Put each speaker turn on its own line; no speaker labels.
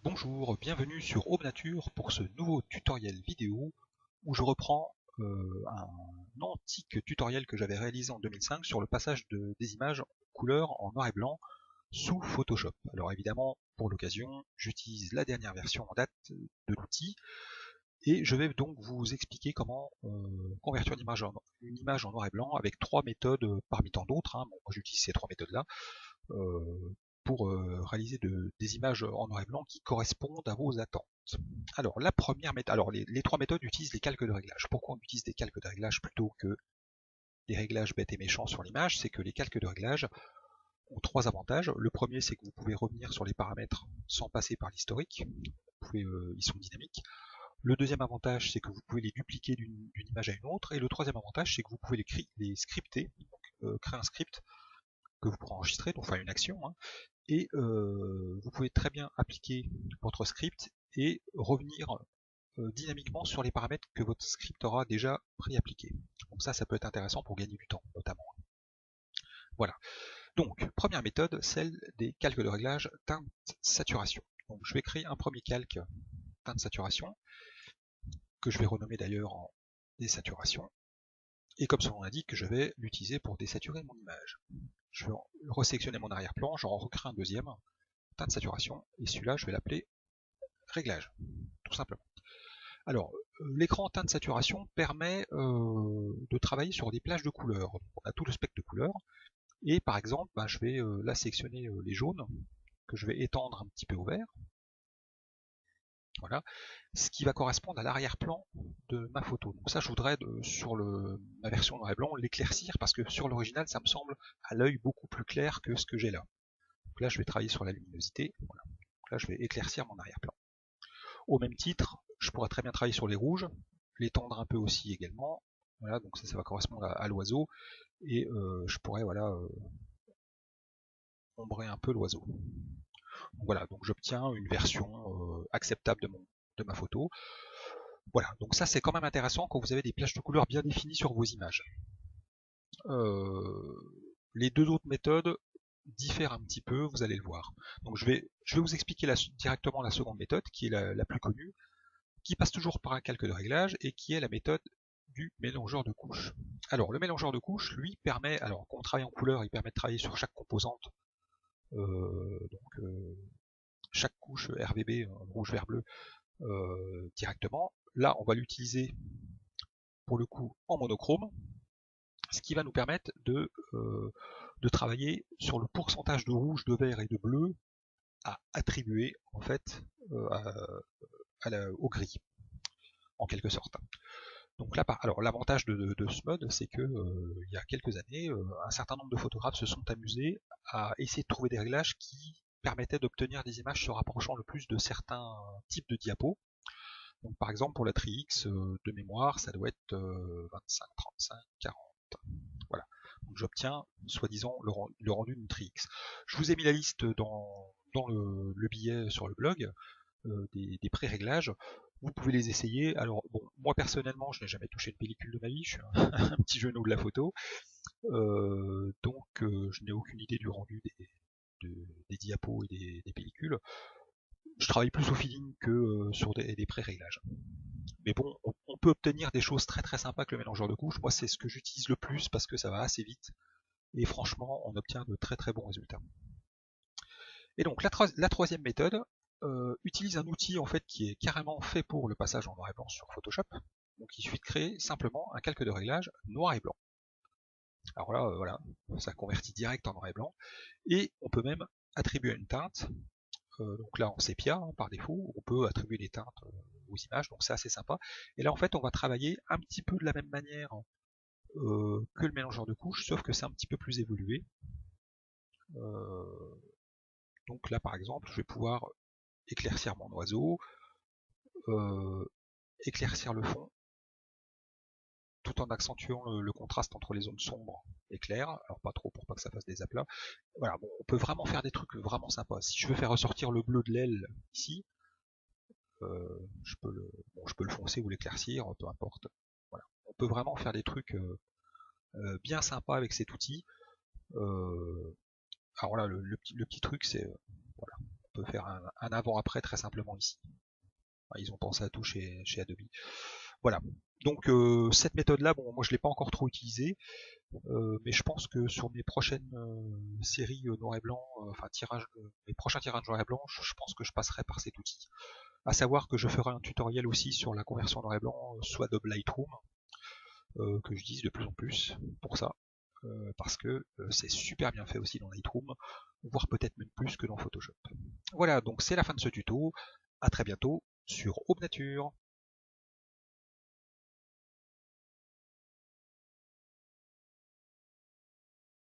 Bonjour, bienvenue sur Home Nature pour ce nouveau tutoriel vidéo où je reprends un antique tutoriel que j'avais réalisé en 2005 sur le passage des images en couleur en noir et blanc sous Photoshop. Alors évidemment, pour l'occasion, j'utilise la dernière version en date de l'outil et je vais donc vous expliquer comment convertir une image en noir et blanc avec trois méthodes parmi tant d'autres. Bon, moi j'utilise ces trois méthodes-là pour réaliser des images en noir et blanc qui correspondent à vos attentes. Alors la première méthode, alors les trois méthodes utilisent les calques de réglage. Pourquoi on utilise des calques de réglage plutôt que des réglages bêtes et méchants sur l'image? C'est que les calques de réglage ont trois avantages. Le premier, c'est que vous pouvez revenir sur les paramètres sans passer par l'historique. Ils sont dynamiques. Le deuxième avantage, c'est que vous pouvez les dupliquer d'une image à une autre. Et le troisième avantage, c'est que vous pouvez les scripter, donc créer un script que vous pourrez enregistrer, donc faire une action, et vous pouvez très bien appliquer votre script et revenir dynamiquement sur les paramètres que votre script aura déjà préappliqués. Donc ça peut être intéressant pour gagner du temps, notamment. Voilà. Donc, première méthode, celle des calques de réglage teinte saturation. Donc je vais créer un premier calque teinte saturation, que je vais renommer d'ailleurs en désaturation. Et comme son nom l'indique, je vais l'utiliser pour désaturer mon image. Je vais resélectionner mon arrière-plan, j'en recrée un deuxième, teinte saturation, et celui-là je vais l'appeler réglage, tout simplement. Alors, l'écran teinte saturation permet de travailler sur des plages de couleurs. On a tout le spectre de couleurs, et par exemple, je vais là sélectionner les jaunes, que je vais étendre un petit peu au vert. Voilà, ce qui va correspondre à l'arrière-plan de ma photo. Donc ça, je voudrais, sur ma version noir et blanc, l'éclaircir, parce que sur l'original, ça me semble à l'œil beaucoup plus clair que ce que j'ai là. Donc là, je vais travailler sur la luminosité. Voilà. Donc là, je vais éclaircir mon arrière-plan. Au même titre, je pourrais très bien travailler sur les rouges, l'étendre un peu aussi également. Voilà, donc ça va correspondre à l'oiseau. Et je pourrais ombrer un peu l'oiseau. Voilà, donc j'obtiens une version acceptable de ma photo. Voilà, donc ça c'est quand même intéressant quand vous avez des plages de couleurs bien définies sur vos images. Les deux autres méthodes diffèrent un petit peu, vous allez le voir. Donc je vais vous expliquer directement la seconde méthode, qui est la plus connue, qui passe toujours par un calque de réglage et qui est la méthode du mélangeur de couches. Alors le mélangeur de couches, lui, permet, alors quand on travaille en couleur, il permet de travailler sur chaque composante, chaque couche RVB, rouge, vert, bleu, directement. Là, on va l'utiliser pour le coup en monochrome, ce qui va nous permettre de travailler sur le pourcentage de rouge, de vert et de bleu à attribuer en fait au gris, en quelque sorte. Donc là, alors l'avantage de ce mode, c'est que il y a quelques années, un certain nombre de photographes se sont amusés à essayer de trouver des réglages qui permettaient d'obtenir des images se rapprochant le plus de certains types de diapos. Donc par exemple pour la Tri X de mémoire, ça doit être 25, 35, 40. Voilà. Donc j'obtiens soi-disant le rendu d'une Tri X. Je vous ai mis la liste dans le billet sur le blog des pré-réglages. Vous pouvez les essayer. Alors bon, moi personnellement, je n'ai jamais touché une pellicule de ma vie, je suis un petit genou de la photo, donc je n'ai aucune idée du rendu des diapos et des pellicules. Je travaille plus au feeling que sur des pré-réglages. Mais bon, on peut obtenir des choses très très sympas avec le mélangeur de couches. Moi, c'est ce que j'utilise le plus parce que ça va assez vite. Et franchement, on obtient de très très bons résultats. Et donc, la troisième méthode utilise un outil en fait qui est carrément fait pour le passage en noir et blanc sur Photoshop. Donc, il suffit de créer simplement un calque de réglage noir et blanc. Alors là, voilà, ça convertit direct en noir et blanc. Et on peut même attribuer une teinte. Donc là en sépia par défaut, on peut attribuer des teintes aux images, donc c'est assez sympa. Et là en fait on va travailler un petit peu de la même manière que le mélangeur de couches, sauf que c'est un petit peu plus évolué. Donc là par exemple je vais pouvoir éclaircir mon oiseau, éclaircir le fond, tout en accentuant le contraste entre les zones sombres et claires, alors pas trop pour pas que ça fasse des aplats. Voilà, bon, on peut vraiment faire des trucs vraiment sympas. Si je veux faire ressortir le bleu de l'aile ici, je peux le foncer ou l'éclaircir, peu importe. Voilà. On peut vraiment faire des trucs bien sympas avec cet outil. Alors là, le petit truc, c'est voilà, on peut faire un avant-après très simplement ici. Ils ont pensé à tout chez Adobe. Voilà. Donc cette méthode-là, bon, moi je l'ai pas encore trop utilisée, mais je pense que sur mes prochaines séries noir et blanc, enfin mes prochains tirages noir et blanc, je pense que je passerai par cet outil. À savoir que je ferai un tutoriel aussi sur la conversion noir et blanc sous Adobe Lightroom, que j'utilise de plus en plus pour ça, parce que c'est super bien fait aussi dans Lightroom, voire peut-être même plus que dans Photoshop. Voilà, donc c'est la fin de ce tuto. À très bientôt sur Aube Nature.